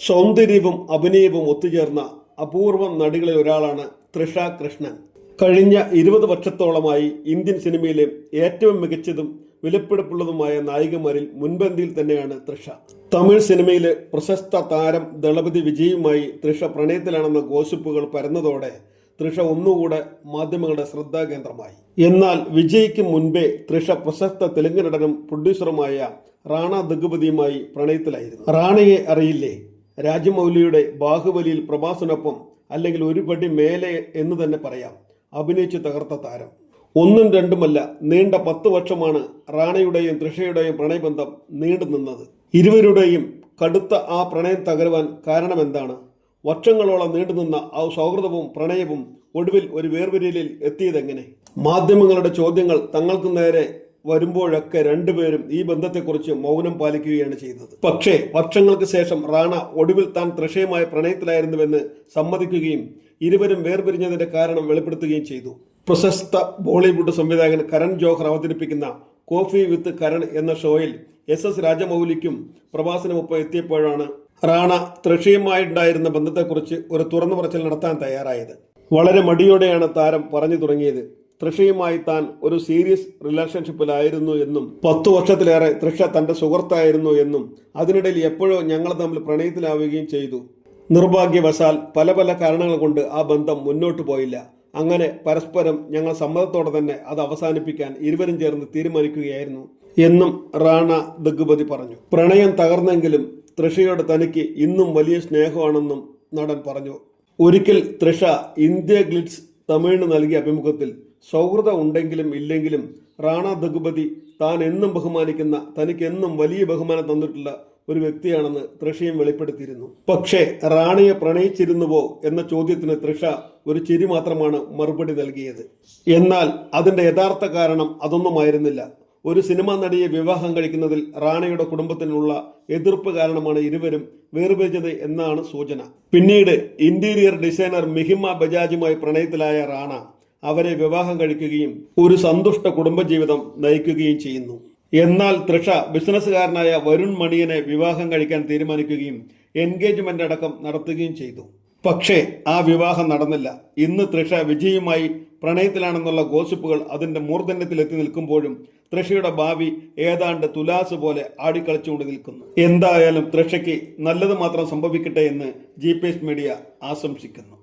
സൗന്ദര്യവും അഭിനയവും ഒത്തുചേർന്ന അപൂർവം നടികളിൽ ഒരാളാണ് തൃഷ കൃഷ്ണൻ. കഴിഞ്ഞ 20 വർഷത്തോളമായി ഇന്ത്യൻ സിനിമയിലെ ഏറ്റവും മികച്ചതും വിലപിടിപ്പുള്ളതുമായ നായികമാരിൽ മുൻപന്തിയിൽ തന്നെയാണ് തൃഷ. തമിഴ് സിനിമയിലെ പ്രശസ്ത താരം ദളപതി വിജയുമായി തൃഷ പ്രണയത്തിലാണെന്ന ഗോസിപ്പുകൾ പരന്നതോടെ തൃഷ ഒന്നുകൂടെ മാധ്യമങ്ങളുടെ ശ്രദ്ധാകേന്ദ്രമായി. എന്നാൽ വിജയ്ക്ക് മുൻപേ തൃഷ പ്രശസ്ത തെലുങ്ക് നടനും പ്രൊഡ്യൂസറുമായ റാണ ദഗ്ഗുപതിയുമായി പ്രണയത്തിലായിരുന്നു. റാണയെ അറിയില്ലേ? രാജമൗലിയുടെ ബാഹുബലിയിൽ പ്രഭാസിനൊപ്പം, അല്ലെങ്കിൽ ഒരു പടി മേലെ എന്ന് തന്നെ പറയാം, അഭിനയിച്ച് തകർത്ത താരം. ഒന്നും രണ്ടുമല്ല, നീണ്ട 10 വർഷമാണ് റാണയുടെയും തൃഷയുടെയും പ്രണയബന്ധം നീണ്ടു നിന്നത്. ഇരുവരുടെയും കടുത്ത ആ പ്രണയം തകരുവാൻ കാരണമെന്താണ്? വർഷങ്ങളോളം നീണ്ടുനിന്ന ആ സൗഹൃദവും പ്രണയവും ഒടുവിൽ ഒരു വേർപിരിയലിൽ എത്തിയതെങ്ങനെ? മാധ്യമങ്ങളുടെ ചോദ്യങ്ങൾ തങ്ങൾക്ക് നേരെ വരുമ്പോഴൊക്കെ രണ്ടുപേരും ഈ ബന്ധത്തെക്കുറിച്ച് മൗനം പാലിക്കുകയാണ് ചെയ്തത്. പക്ഷേ വർഷങ്ങൾക്ക് ശേഷം റാണ ഒടുവിൽ താൻ തൃഷയുമായി പ്രണയത്തിലായിരുന്നുവെന്ന് സമ്മതിക്കുകയും ഇരുവരും വേർപിരിഞ്ഞതിന്റെ കാരണം വെളിപ്പെടുത്തുകയും ചെയ്തു. പ്രശസ്ത ബോളിവുഡ് സംവിധായകൻ കരൺ ജോഹർ അവതരിപ്പിക്കുന്ന കോഫി വിത്ത് കരൺ എന്ന ഷോയിൽ SS രാജമൗലിക്കും പ്രഭാസിനുമൊപ്പം എത്തിയപ്പോഴാണ് റാണ തൃഷയുമായിട്ടുണ്ടായിരുന്ന ബന്ധത്തെക്കുറിച്ച് ഒരു തുറന്നു പറച്ചിൽ നടത്താൻ തയ്യാറായത്. വളരെ മടിയോടെയാണ് താരം പറഞ്ഞു തുടങ്ങിയത്. തൃഷയുമായി താൻ ഒരു സീരിയസ് റിലേഷൻഷിപ്പിലായിരുന്നു എന്നും 10 വർഷത്തിലേറെ തൃഷ തന്റെ സുഹൃത്തായിരുന്നു എന്നും അതിനിടയിൽ എപ്പോഴോ ഞങ്ങൾ തമ്മിൽ പ്രണയത്തിലാവുകയും ചെയ്തു. നിർഭാഗ്യവശാൽ പല കാരണങ്ങൾ കൊണ്ട് ആ ബന്ധം മുന്നോട്ട് പോയില്ല. അങ്ങനെ പരസ്പരം ഞങ്ങൾ സമ്മതത്തോടെ തന്നെ അത് അവസാനിപ്പിക്കാൻ ഇരുവരും ചേർന്ന് തീരുമാനിക്കുകയായിരുന്നു എന്നും റാണ ദഗ്ഗുപതി പറഞ്ഞു. പ്രണയം തകർന്നെങ്കിലും തൃഷയോട് തനിക്ക് ഇന്നും വലിയ സ്നേഹമാണെന്നും നടൻ പറഞ്ഞു. ഒരിക്കൽ തൃഷ ഇന്ത്യ ഗ്ലിറ്റ്സ് തമിഴിന് നൽകിയ അഭിമുഖത്തിൽ സൗഹൃദം ഉണ്ടെങ്കിലും ഇല്ലെങ്കിലും റാണ ദഗ്ഗുപതി താൻ എന്നും ബഹുമാനിക്കുന്ന, തനിക്ക് എന്നും വലിയ ബഹുമാനം തന്നിട്ടുള്ള ഒരു വ്യക്തിയാണെന്ന് തൃഷയും വെളിപ്പെടുത്തിയിരുന്നു. പക്ഷേ റാണയെ പ്രണയിച്ചിരുന്നുവോ എന്ന ചോദ്യത്തിന് തൃഷ ഒരു ചിരി മാത്രമാണ് മറുപടി നൽകിയത്. എന്നാൽ അതിന്റെ യഥാർത്ഥ കാരണം അതൊന്നുമായിരുന്നില്ല. ഒരു സിനിമാ നടിയെ വിവാഹം കഴിക്കുന്നതിൽ റാണയുടെ കുടുംബത്തിനുള്ള എതിർപ്പ് കാരണമാണ് ഇരുവരും വേർപിരിഞ്ഞത് എന്നാണ് സൂചന. പിന്നീട് ഇന്റീരിയർ ഡിസൈനർ മിഹിമ ബജാജുമായി പ്രണയത്തിലായ റാണ അവരെ വിവാഹം കഴിക്കുകയും ഒരു സന്തുഷ്ട കുടുംബജീവിതം നയിക്കുകയും ചെയ്യുന്നു. എന്നാൽ തൃഷ ബിസിനസ്സുകാരനായ വരുൺ മണിയനെ വിവാഹം കഴിക്കാൻ തീരുമാനിക്കുകയും എൻഗേജ്മെന്റ് അടക്കം നടത്തുകയും ചെയ്തു. പക്ഷേ ആ വിവാഹം നടന്നില്ല. ഇന്ന് തൃഷ വിജയുമായി പ്രണയത്തിലാണെന്നുള്ള ഗോസിപ്പുകൾ അതിന്റെ മൂർധന്യത്തിലെത്തി നിൽക്കുമ്പോഴും തൃഷയുടെ ഭാവി ഏതാണ്ട് തുലാസ് പോലെ ആടിക്കളിച്ചുകൊണ്ട് നിൽക്കുന്നു. എന്തായാലും തൃഷയ്ക്ക് നല്ലത് മാത്രം സംഭവിക്കട്ടെ എന്ന് ജി മീഡിയ ആശംസിക്കുന്നു.